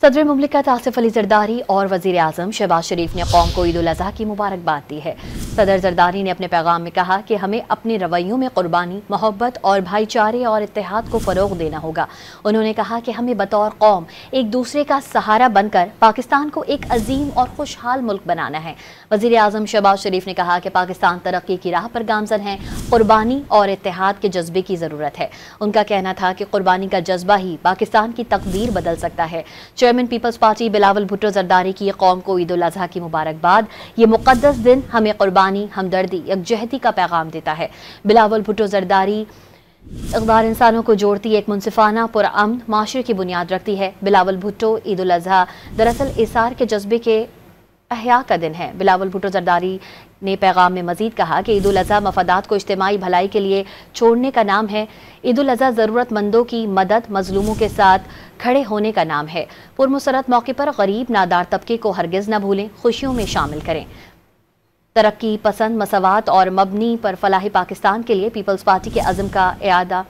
सदर मुमलिकत आसिफ अली जरदारी और वजीर आजम शहबाज शरीफ ने कौम को ईद उल अजहा की मुबारकबाद दी है। सदर जरदारी ने अपने पैगाम में कहा कि हमें अपने रवैयों में कुर्बानी, मोहब्बत और भाईचारे और इत्तेहाद को फ़रोग देना होगा। उन्होंने कहा कि हमें बतौर कौम एक दूसरे का सहारा बनकर पाकिस्तान को एक अजीम और खुशहाल मुल्क बनाना है। वजीर आजम शहबाज शरीफ ने कहा कि पाकिस्तान तरक्की की राह पर गामजन है, कुर्बानी और इत्तेहाद के जज्बे की ज़रूरत है। उनका कहना था कि कुर्बानी का जज्बा ही पाकिस्तान की तकदीर बदल सकता है। चेयरमैन पीपल्स पार्टी बिलावल भुट्टो जरदारी की कौम को ईद उल अजहा की मुबारकबाद। ये मुकद्दस दिन हमें कुर्बानी, हमदर्दी, यकजहती का पैगाम देता है। बिलावल भुट्टो जरदारी इक़दार इंसानों को जोड़ती एक मुनसिफाना पुरअमन माशरे की बुनियाद रखती है। बिलावल भुट्टो ईद उल अजहा दरअसल इसार के जज्बे के अहया का दिन है। बिलावल भुट्टो जरदारी ने पैगाम में मजीद कहा कि ईद उल अजहा मफादात को इज्तिमाई भलाई के लिए छोड़ने का नाम है। ईद उल अजहा ज़रूरतमंदों की मदद, मजलूमों के साथ खड़े होने का नाम है। पुरमसरत मौके पर गरीब नादार तबके को हरगिज़ न भूलें, खुशियों में शामिल करें। तरक्की पसंद, मसवात और मबनी पर फलाही पाकिस्तान के लिए पीपल्स पार्टी के अज़्म का इआदा